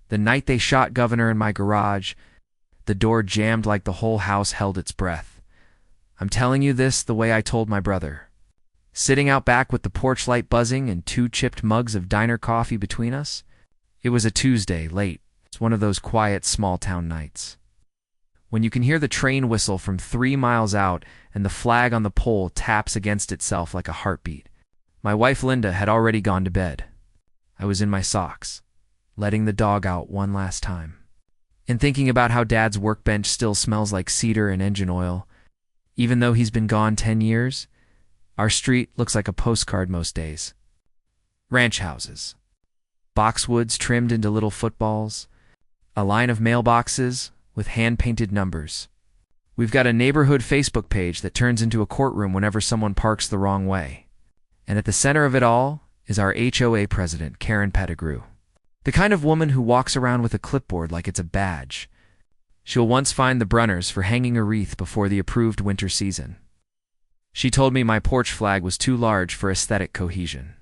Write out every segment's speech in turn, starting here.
The night they shot Governor in my garage, the door jammed like the whole house held its breath. I'm telling you this the way I told my brother. Sitting out back with the porch light buzzing and 2 chipped mugs of diner coffee between us. It was a Tuesday, late. It's one of those quiet small-town nights, when you can hear the train whistle from 3 miles out and the flag on the pole taps against itself like a heartbeat. My wife Linda had already gone to bed. I was in my socks, letting the dog out one last time, and thinking about how Dad's workbench still smells like cedar and engine oil. Even though he's been gone 10 years, our street looks like a postcard most days. Ranch houses, boxwoods trimmed into little footballs, a line of mailboxes with hand-painted numbers. We've got a neighborhood Facebook page that turns into a courtroom whenever someone parks the wrong way. And at the center of it all is our HOA president, Karen Pettigrew. The kind of woman who walks around with a clipboard like it's a badge. She'll once fine the Brunners for hanging a wreath before the approved winter season. She told me my porch flag was too large for aesthetic cohesion.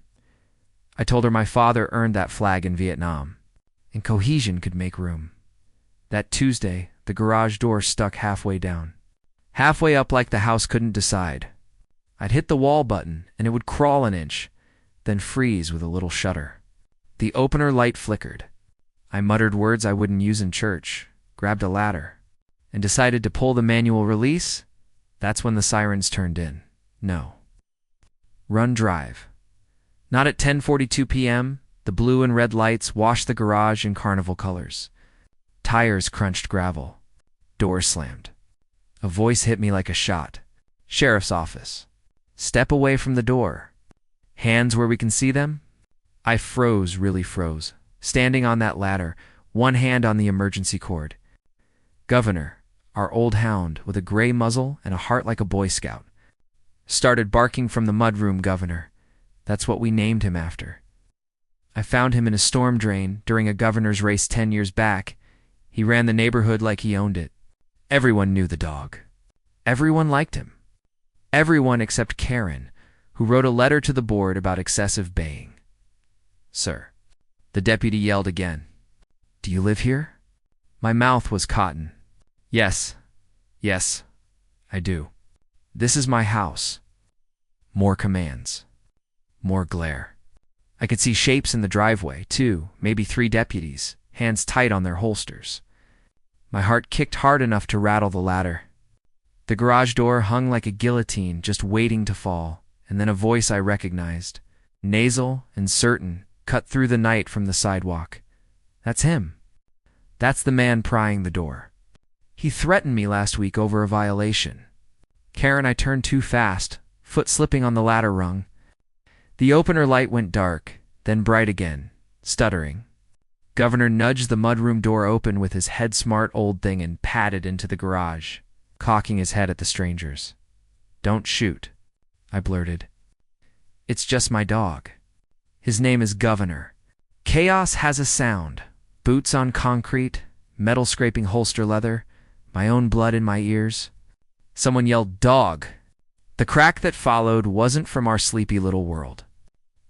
I told her my father earned that flag in Vietnam, and cohesion could make room. That Tuesday, the garage door stuck halfway down. Halfway up like the house couldn't decide. I'd hit the wall button, and it would crawl an inch, then freeze with a little shudder. The opener light flickered. I muttered words I wouldn't use in church, grabbed a ladder, and decided to pull the manual release. That's when the sirens turned in. No. Run drive. Not at 10:42 p.m., the blue and red lights washed the garage in carnival colors. Tires crunched gravel. Door slammed. A voice hit me like a shot. Sheriff's office. Step away from the door. Hands where we can see them? I froze, really froze, standing on that ladder, one hand on the emergency cord. Governor, our old hound with a gray muzzle and a heart like a Boy Scout, started barking from the mudroom. Governor. That's what we named him after. I found him in a storm drain during a governor's race 10 years back. He ran the neighborhood like he owned it. Everyone knew the dog. Everyone liked him. Everyone except Karen, who wrote a letter to the board about excessive baying. Sir. The deputy yelled again. Do you live here? My mouth was cotton. Yes, I do. This is my house. More commands. More glare. I could see shapes in the driveway, 2, maybe 3 deputies, hands tight on their holsters. My heart kicked hard enough to rattle the ladder. The garage door hung like a guillotine, just waiting to fall, and then a voice I recognized, nasal and certain, cut through the night from the sidewalk. That's him. That's the man prying the door. He threatened me last week over a violation. Karen, I turned too fast, foot slipping on the ladder rung. The opener light went dark, then bright again, stuttering. Governor nudged the mudroom door open with his head-smart old thing and padded into the garage, cocking his head at the strangers. Don't shoot, I blurted. It's just my dog. His name is Governor. Chaos has a sound. Boots on concrete, metal scraping holster leather, my own blood in my ears. Someone yelled, "Dog!" The crack that followed wasn't from our sleepy little world.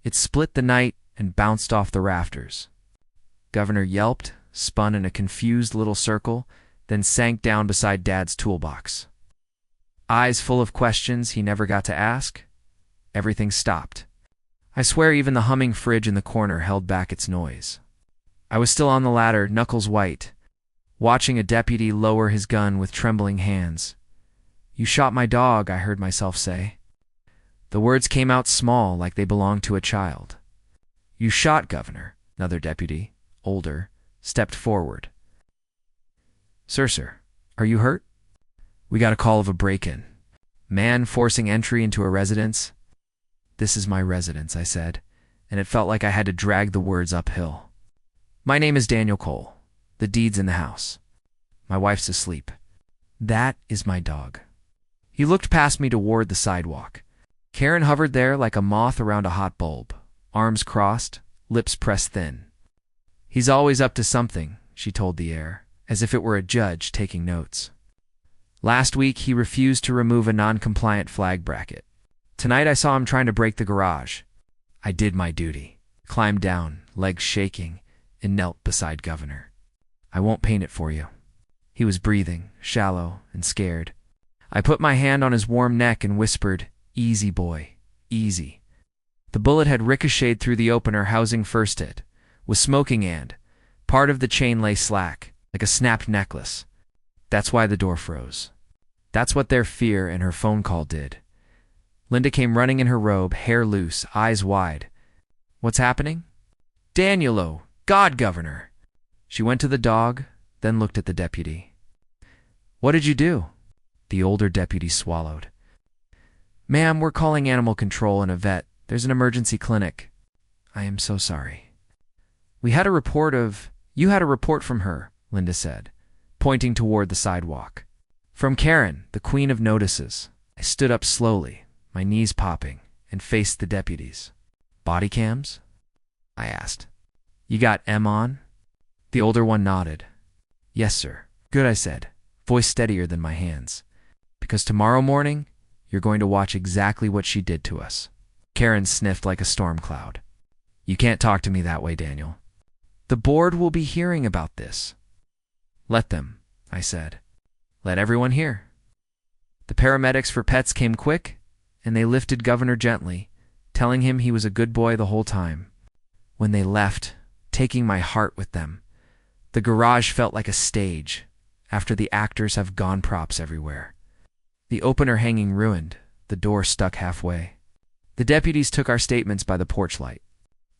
It split the night and bounced off the rafters. Governor yelped, spun in a confused little circle, then sank down beside Dad's toolbox. Eyes full of questions he never got to ask. Everything stopped. I swear even the humming fridge in the corner held back its noise. I was still on the ladder, knuckles white, watching a deputy lower his gun with trembling hands. You shot my dog, I heard myself say. The words came out small, like they belonged to a child. You shot Governor, another deputy, older, stepped forward. Sir, are you hurt? We got a call of a break-in. Man forcing entry into a residence. This is my residence, I said, and it felt like I had to drag the words uphill. My name is Daniel Cole. The deed's in the house. My wife's asleep. That is my dog. He looked past me toward the sidewalk. Karen hovered there like a moth around a hot bulb, arms crossed, lips pressed thin. He's always up to something, she told the air, as if it were a judge taking notes. Last week, he refused to remove a non-compliant flag bracket. Tonight, I saw him trying to break the garage. I did my duty, climbed down, legs shaking, and knelt beside Governor. "I won't paint it for you." He was breathing, shallow and scared. I put my hand on his warm neck and whispered, "Easy, boy, easy." The bullet had ricocheted through the opener housing first it, was smoking and part of the chain lay slack, like a snapped necklace. That's why the door froze. That's what their fear and her phone call did. Linda came running in her robe, hair loose, eyes wide. "What's happening?" "Danielo, God, Governor!" She went to the dog, then looked at the deputy. "What did you do?" The older deputy swallowed. "Ma'am, we're calling animal control and a vet. There's an emergency clinic." "I am so sorry." "You had a report from her," Linda said, pointing toward the sidewalk. "From Karen, the queen of notices." I stood up slowly, my knees popping, and faced the deputies. "Body cams?" I asked. "You got M on?" The older one nodded. "Yes, sir." "Good," I said, voice steadier than my hands. "Because tomorrow morning, you're going to watch exactly what she did to us." Karen sniffed like a storm cloud. "You can't talk to me that way, Daniel." "The board will be hearing about this." "Let them," I said. "Let everyone hear." The paramedics for pets came quick, and they lifted Governor gently, telling him he was a good boy the whole time. When they left, taking my heart with them, the garage felt like a stage, after the actors have gone props everywhere. The opener hanging ruined, the door stuck halfway. The deputies took our statements by the porch light.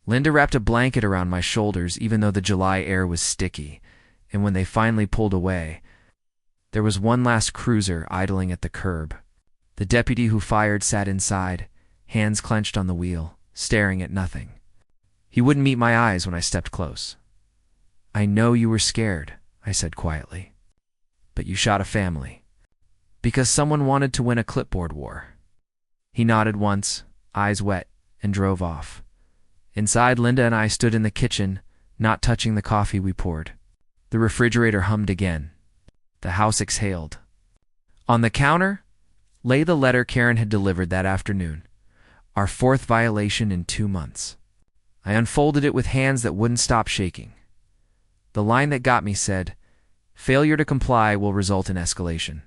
Linda wrapped a blanket around my shoulders even though the July air was sticky, and when they finally pulled away, there was one last cruiser idling at the curb. The deputy who fired sat inside, hands clenched on the wheel, staring at nothing. He wouldn't meet my eyes when I stepped close. "I know you were scared," I said quietly. "But you shot a family. Because someone wanted to win a clipboard war." He nodded once, eyes wet, and drove off. Inside, Linda and I stood in the kitchen, not touching the coffee we poured. The refrigerator hummed again. The house exhaled. On the counter lay the letter Karen had delivered that afternoon, our 4th violation in 2 months. I unfolded it with hands that wouldn't stop shaking. The line that got me said, "Failure to comply will result in escalation."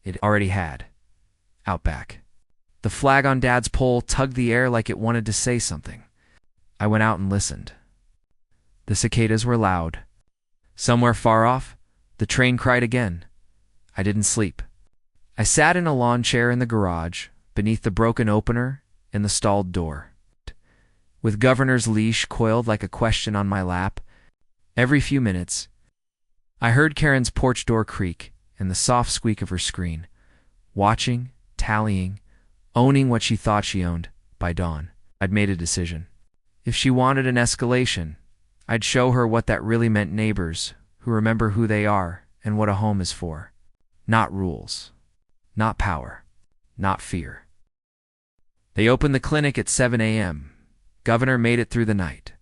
It already had. Out back. The flag on Dad's pole tugged the air like it wanted to say something. I went out and listened. The cicadas were loud. Somewhere far off, the train cried again. I didn't sleep. I sat in a lawn chair in the garage, beneath the broken opener and the stalled door. With Governor's leash coiled like a question on my lap, every few minutes, I heard Karen's porch door creak and the soft squeak of her screen, watching, tallying, owning what she thought she owned. By dawn, I'd made a decision. If she wanted an escalation, I'd show her what that really meant: neighbors who remember who they are and what a home is for. Not rules. Not power. Not fear. They opened the clinic at 7 a.m. Governor made it through the night.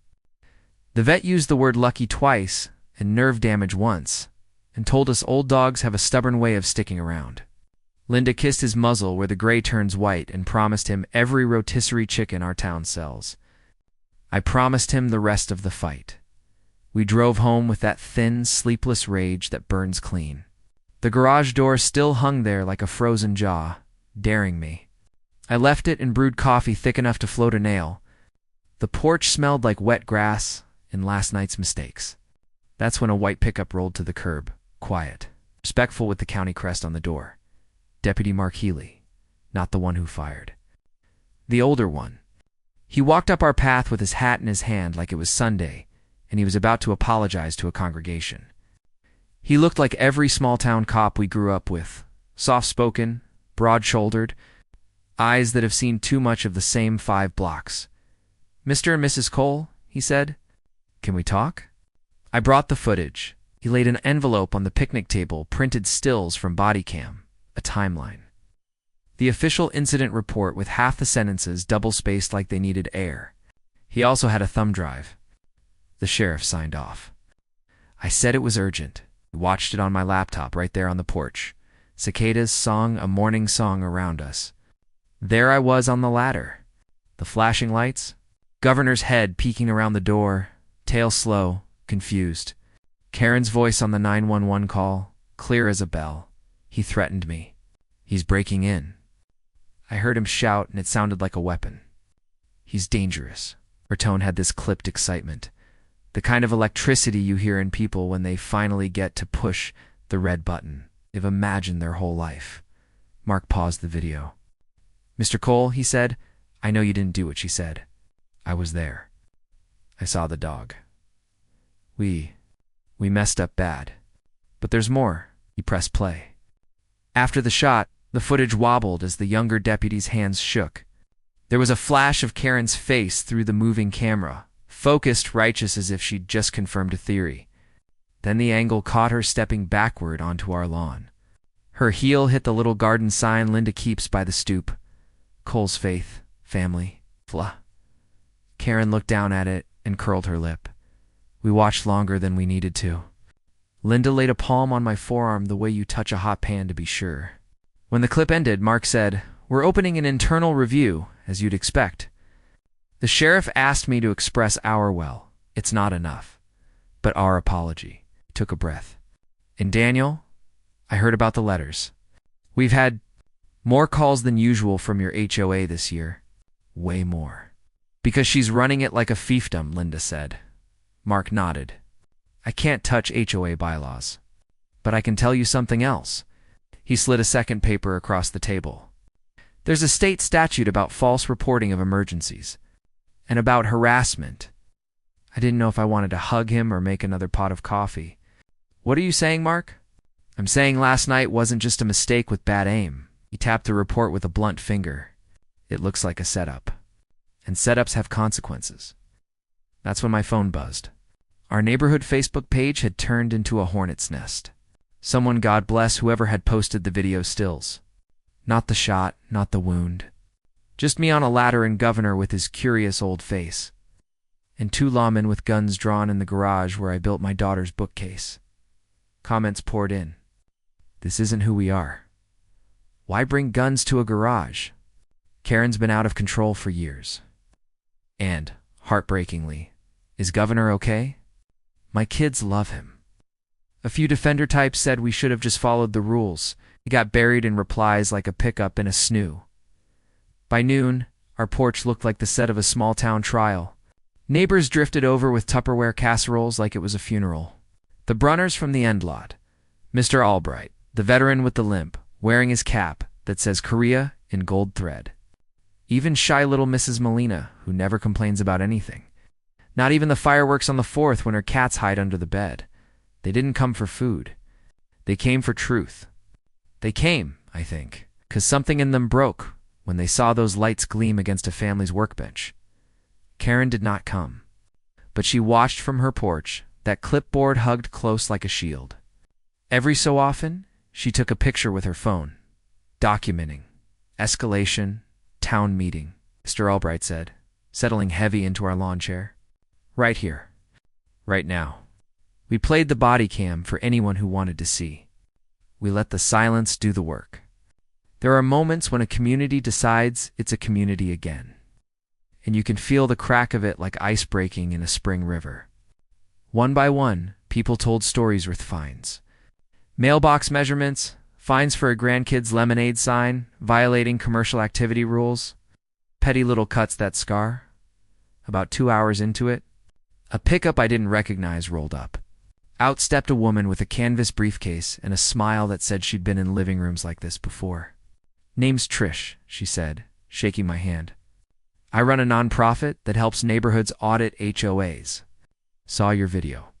The vet used the word lucky twice and nerve damage once, and told us old dogs have a stubborn way of sticking around. Linda kissed his muzzle where the gray turns white and promised him every rotisserie chicken our town sells. I promised him the rest of the fight. We drove home with that thin, sleepless rage that burns clean. The garage door still hung there like a frozen jaw, daring me. I left it and brewed coffee thick enough to float a nail. The porch smelled like wet grass and last night's mistakes. That's when a white pickup rolled to the curb, quiet, respectful, with the county crest on the door. Deputy Mark Healy, not the one who fired. The older one. He walked up our path with his hat in his hand like it was Sunday, and he was about to apologize to a congregation. He looked like every small-town cop we grew up with, soft-spoken, broad-shouldered, eyes that have seen too much of the same 5 blocks. "Mr. and Mrs. Cole," he said, "can we talk?" I brought the footage. He laid an envelope on the picnic table, printed stills from body cam, a timeline. The official incident report with half the sentences double-spaced like they needed air. He also had a thumb drive. The sheriff signed off. I said it was urgent. We watched it on my laptop right there on the porch. Cicadas sung a morning song around us. There I was on the ladder. The flashing lights, Governor's head peeking around the door, tail slow, confused. Karen's voice on the 911 call, clear as a bell. He threatened me. He's breaking in. I heard him shout, and it sounded like a weapon. He's dangerous. Her tone had this clipped excitement, the kind of electricity you hear in people when they finally get to push the red button. They've imagined their whole life. Mark paused the video. "Mr. Cole," he said, "I know you didn't do what she said. I was there. I saw the dog. We messed up bad. But there's more." He pressed play. After the shot, the footage wobbled as the younger deputy's hands shook. There was a flash of Karen's face through the moving camera, focused, righteous, as if she'd just confirmed a theory. Then the angle caught her stepping backward onto our lawn. Her heel hit the little garden sign Linda keeps by the stoop. Cole's faith, family, blah. Karen looked down at it and curled her lip. We watched longer than we needed to. Linda laid a palm on my forearm the way you touch a hot pan to be sure. When the clip ended, Mark said, "We're opening an internal review, as you'd expect. The sheriff asked me to express it's not enough, but our apology." He took a breath. "And Daniel, I heard about the letters. We've had more calls than usual from your HOA this year. Way more. Because she's running it like a fiefdom," Linda said. Mark nodded. "I can't touch HOA bylaws. But I can tell you something else." He slid a second paper across the table. "There's a state statute about false reporting of emergencies. And about harassment." I didn't know if I wanted to hug him or make another pot of coffee. "What are you saying, Mark?" "I'm saying last night wasn't just a mistake with bad aim." He tapped the report with a blunt finger. "It looks like a setup. And setups have consequences." That's when my phone buzzed. Our neighborhood Facebook page had turned into a hornet's nest. Someone, God bless whoever had posted the video stills. Not the shot, not the wound. Just me on a ladder and Governor with his curious old face. And 2 lawmen with guns drawn in the garage where I built my daughter's bookcase. Comments poured in. "This isn't who we are. Why bring guns to a garage? Karen's been out of control for years." And, heartbreakingly, "Is Governor okay? My kids love him." A few defender types said we should have just followed the rules. He got buried in replies like a pickup in a snoo. By noon, our porch looked like the set of a small-town trial. Neighbors drifted over with Tupperware casseroles like it was a funeral. The Brunners from the end lot. Mr. Albright, the veteran with the limp, wearing his cap that says Korea in gold thread. Even shy little Mrs. Molina, who never complains about anything. Not even the fireworks on the 4th when her cats hide under the bed. They didn't come for food. They came for truth. They came, I think, 'cause something in them broke when they saw those lights gleam against a family's workbench. Karen did not come, but she watched from her porch, that clipboard hugged close like a shield. Every so often, she took a picture with her phone, documenting escalation, town meeting, Mr. Albright said, settling heavy into our lawn chair. "Right here. Right now." We played the body cam for anyone who wanted to see. We let the silence do the work. There are moments when a community decides it's a community again. And you can feel the crack of it like ice breaking in a spring river. One by one, people told stories worth fines. Mailbox measurements, fines for a grandkid's lemonade sign, violating commercial activity rules. Petty little cuts that scar. About 2 hours into it, a pickup I didn't recognize rolled up. Out stepped a woman with a canvas briefcase and a smile that said she'd been in living rooms like this before. "Name's Trish," she said, shaking my hand. "I run a nonprofit that helps neighborhoods audit HOAs. Saw your video.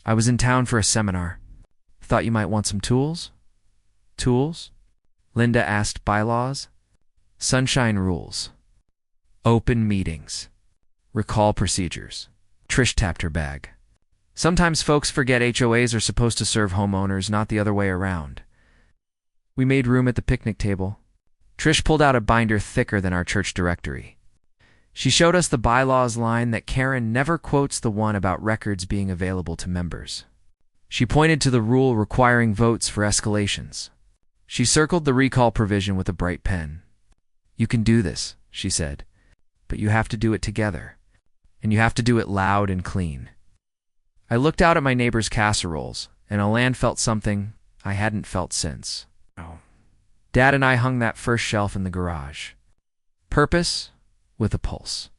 I was in town for a seminar. Thought you might want some tools?" "Tools?" Linda asked. "Bylaws?" "Sunshine rules. Open meetings. Recall procedures." Trish tapped her bag. "Sometimes folks forget HOAs are supposed to serve homeowners, not the other way around." We made room at the picnic table. Trish pulled out a binder thicker than our church directory. She showed us the bylaws line that Karen never quotes, the one about records being available to members. She pointed to the rule requiring votes for escalations. She circled the recall provision with a bright pen. "You can do this," she said, "but you have to do it together. And you have to do it loud and clean." I looked out at my neighbor's casseroles, and Alan felt something I hadn't felt since. Oh. Dad and I hung that first shelf in the garage. Purpose with a pulse.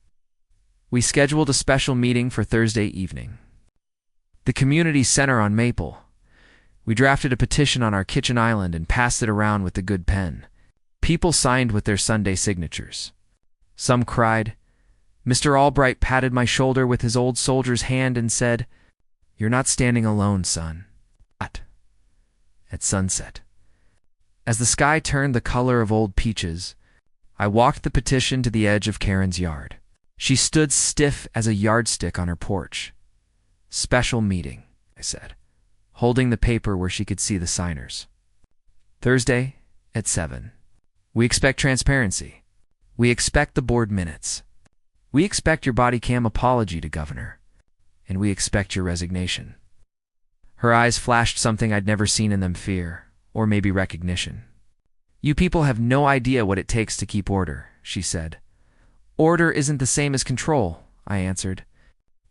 We scheduled a special meeting for Thursday evening. The community center on Maple. We drafted a petition on our kitchen island and passed it around with the good pen. People signed with their Sunday signatures. Some cried. Mr. Albright patted my shoulder with his old soldier's hand and said, "You're not standing alone, son." At sunset. As the sky turned the color of old peaches, I walked the petition to the edge of Karen's yard. She stood stiff as a yardstick on her porch. "Special meeting," I said, holding the paper where she could see the signers. "Thursday at 7. We expect transparency. We expect the board minutes. We expect your body cam apology to Governor. And we expect your resignation." Her eyes flashed something I'd never seen in them: fear, or maybe recognition. "You people have no idea what it takes to keep order," she said. "Order isn't the same as control," I answered.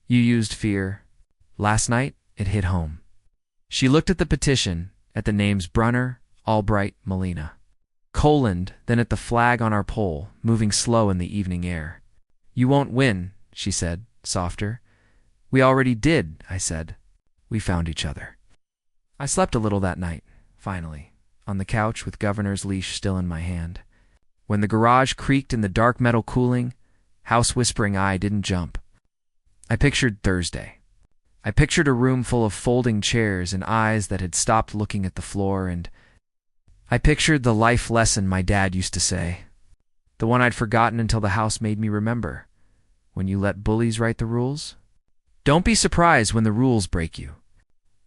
"You used fear. Last night, it hit home." She looked at the petition, at the names Brunner, Albright, Molina. Coloned, then at the flag on our pole, moving slow in the evening air. "You won't win," she said, softer. "We already did," I said. We found each other. I slept a little that night, finally, on the couch with Governor's leash still in my hand. When the garage creaked in the dark metal cooling, house-whispering I didn't jump. I pictured Thursday. I pictured a room full of folding chairs and eyes that had stopped looking at the floor, and I pictured the life lesson my dad used to say, the one I'd forgotten until the house made me remember. When you let bullies write the rules, don't be surprised when the rules break you.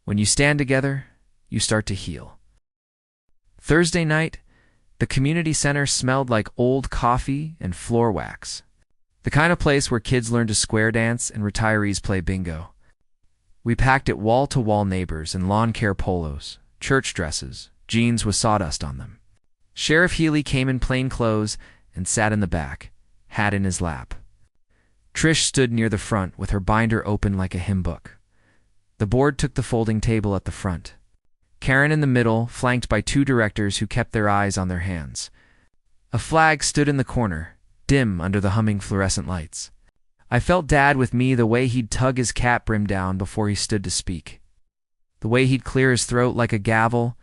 When you stand together, you start to heal. Thursday night, the community center smelled like old coffee and floor wax. The kind of place where kids learn to square dance and retirees play bingo. We packed it wall-to-wall neighbors in lawn care polos, church dresses, jeans with sawdust on them. Sheriff Healy came in plain clothes and sat in the back, hat in his lap. Trish stood near the front with her binder open like a hymn book. The board took the folding table at the front. Karen in the middle, flanked by two directors who kept their eyes on their hands. A flag stood in the corner, dim under the humming fluorescent lights. I felt Dad with me, the way he'd tug his cap brim down before he stood to speak. The way he'd clear his throat like a gavel.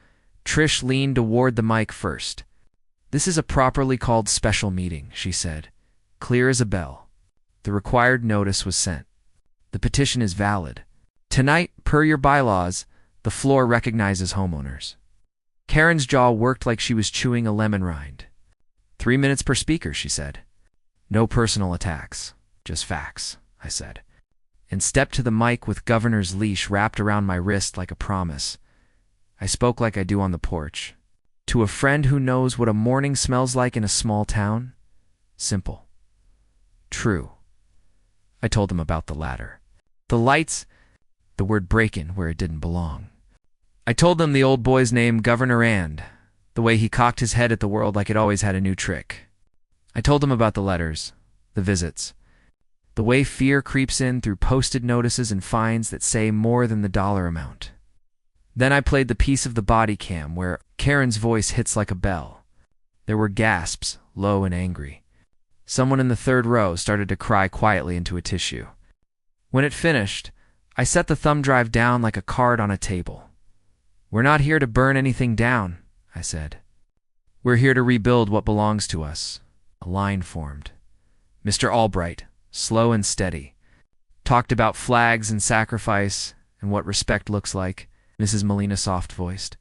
Trish leaned toward the mic first. "This is a properly called special meeting," she said, clear as a bell. The required notice was sent. The petition is valid. Tonight, per your bylaws, the floor recognizes homeowners. Karen's jaw worked like she was chewing a lemon rind. 3 minutes per speaker, she said. "No personal attacks. Just facts," I said, and stepped to the mic with Governor's leash wrapped around my wrist like a promise. I spoke like I do on the porch. To a friend who knows what a morning smells like in a small town. Simple. True. I told them about the ladder. The lights, the word break-in where it didn't belong. I told them the old boy's name, Governor And, the way he cocked his head at the world like it always had a new trick. I told them about the letters, the visits, the way fear creeps in through posted notices and fines that say more than the dollar amount. Then I played the piece of the body cam where Karen's voice hits like a bell. There were gasps, low and angry. Someone in the third row started to cry quietly into a tissue. When it finished, I set the thumb drive down like a card on a table. "We're not here to burn anything down," I said. "We're here to rebuild what belongs to us." A line formed. Mr. Albright, slow and steady, talked about flags and sacrifice and what respect looks like. Mrs. Molina soft-voiced.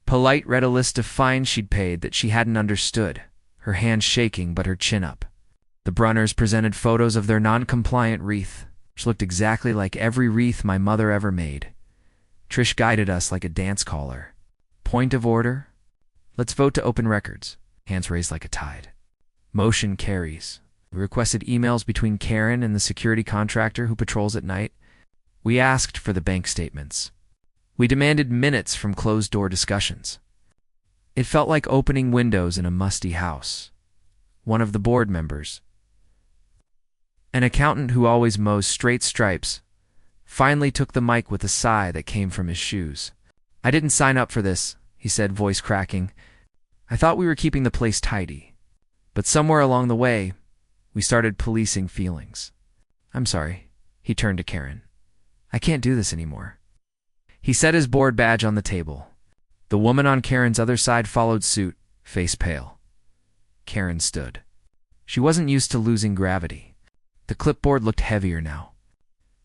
Polite read a list of fines she'd paid that she hadn't understood, her hand shaking but her chin up. The Brunners presented photos of their non-compliant wreath, which looked exactly like every wreath my mother ever made. Trish guided us like a dance caller. "Point of order? Let's vote to open records." Hands raised like a tide. "Motion carries." We requested emails between Karen and the security contractor who patrols at night. We asked for the bank statements. We demanded minutes from closed-door discussions. It felt like opening windows in a musty house. One of the board members, an accountant who always mows straight stripes, finally took the mic with a sigh that came from his shoes. "I didn't sign up for this," he said, voice cracking. "I thought we were keeping the place tidy. But somewhere along the way, we started policing feelings. I'm sorry." He turned to Karen. "I can't do this anymore." He set his board badge on the table. The woman on Karen's other side followed suit, face pale. Karen stood. She wasn't used to losing gravity. The clipboard looked heavier now.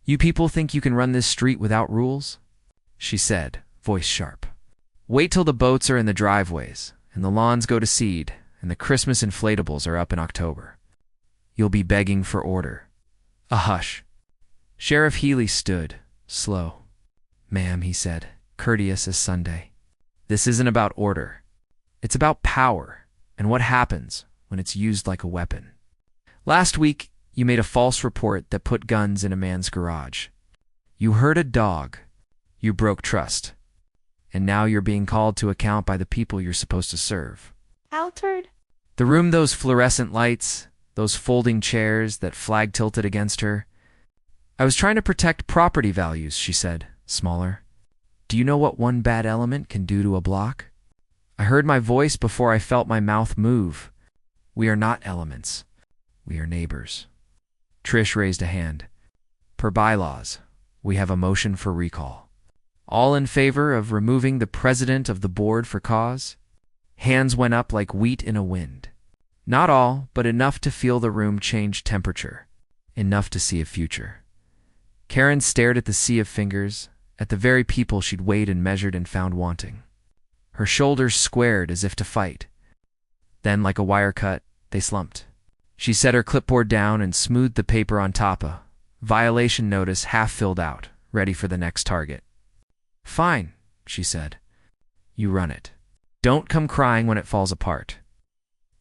"You people think you can run this street without rules?" she said, voice sharp. "Wait till the boats are in the driveways, and the lawns go to seed, and the Christmas inflatables are up in October. You'll be begging for order." A hush. Sheriff Healy stood, slow. "Ma'am," he said, courteous as Sunday. "This isn't about order. It's about power and what happens when it's used like a weapon. Last week, you made a false report that put guns in a man's garage. You hurt a dog. You broke trust. And now you're being called to account by the people you're supposed to serve." Altered? The room, those fluorescent lights, those folding chairs, that flag tilted against her. "I was trying to protect property values," she said, smaller. "Do you know what one bad element can do to a block? I heard my voice before I felt my mouth move. We are not elements. We are neighbors." Trish raised a hand. "Per bylaws, we have a motion for recall. All in favor of removing the president of the board for cause?" Hands went up like wheat in a wind. Not all, but enough to feel the room change temperature. Enough to see a future. Karen stared at the sea of fingers, at the very people she'd weighed and measured and found wanting. Her shoulders squared as if to fight. Then, like a wire cut, they slumped. She set her clipboard down and smoothed the paper on top of violation notice half filled out, ready for the next target. "Fine," she said. "You run it. Don't come crying when it falls apart."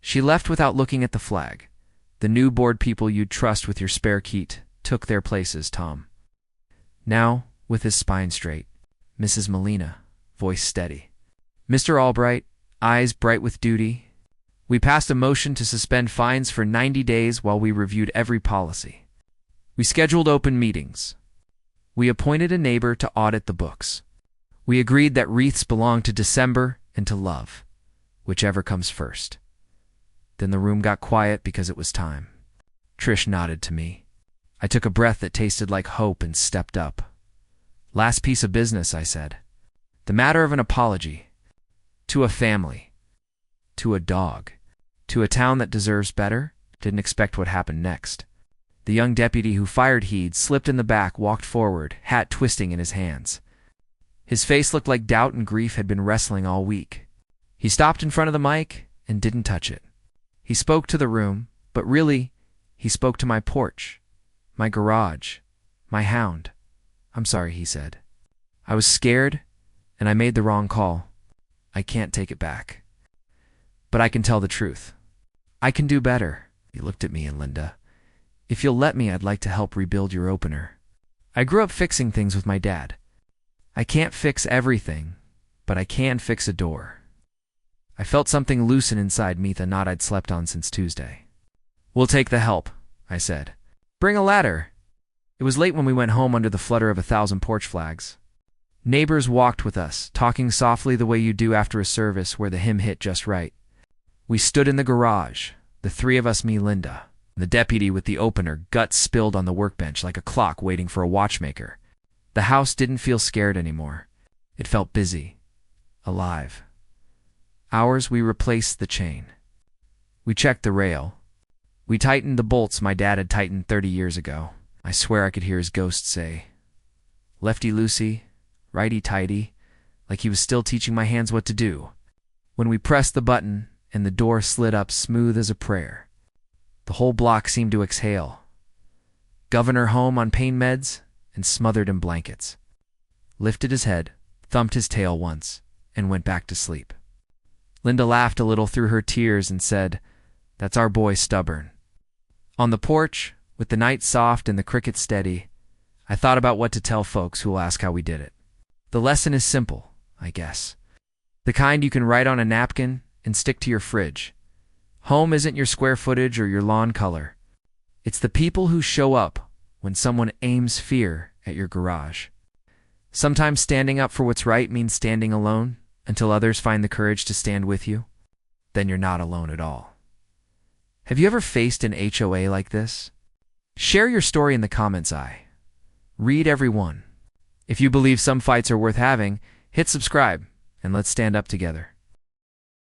She left without looking at the flag. The new board people you'd trust with your spare key took their places, Tom. Now, with his spine straight, Mrs. Molina, voice steady. "Mr. Albright, eyes bright with duty. We passed a motion to suspend fines for 90 days while we reviewed every policy. We scheduled open meetings. We appointed a neighbor to audit the books. We agreed that wreaths belong to December and to love, whichever comes first." Then the room got quiet because it was time. Trish nodded to me. I took a breath that tasted like hope and stepped up. "Last piece of business," I said. "The matter of an apology. To a family. To a dog. To a town that deserves better." Didn't expect what happened next. The young deputy who fired Heed slipped in the back, walked forward, hat twisting in his hands. His face looked like doubt and grief had been wrestling all week. He stopped in front of the mic and didn't touch it. He spoke to the room, but really, he spoke to my porch, my garage, my hound. "I'm sorry," he said. "I was scared, and I made the wrong call. I can't take it back. But I can tell the truth. I can do better." He looked at me and Linda. "If you'll let me, I'd like to help rebuild your opener. I grew up fixing things with my dad. I can't fix everything, but I can fix a door." I felt something loosen inside me, the knot I'd slept on since Tuesday. "We'll take the help," I said. "Bring a ladder." It was late when we went home under the flutter of 1,000 porch flags. Neighbors walked with us, talking softly the way you do after a service where the hymn hit just right. We stood in the garage, the three of us, me, Linda. The deputy with the opener, guts spilled on the workbench like a clock waiting for a watchmaker. The house didn't feel scared anymore. It felt busy, alive. Ours, we replaced the chain. We checked the rail. We tightened the bolts my dad had tightened 30 years ago. I swear I could hear his ghost say, "Lefty-loosey, righty-tighty," like he was still teaching my hands what to do. When we pressed the button and the door slid up smooth as a prayer, the whole block seemed to exhale. Governor home on pain meds and smothered in blankets. Lifted his head, thumped his tail once, and went back to sleep. Linda laughed a little through her tears and said, "That's our boy Stubborn." On the porch, with the night soft and the crickets steady, I thought about what to tell folks who will ask how we did it. The lesson is simple, I guess. The kind you can write on a napkin and stick to your fridge. Home isn't your square footage or your lawn color. It's the people who show up when someone aims fear at your garage. Sometimes standing up for what's right means standing alone until others find the courage to stand with you. Then you're not alone at all. Have you ever faced an HOA like this? Share your story in the comments. I read every one. If you believe some fights are worth having, hit subscribe and let's stand up together.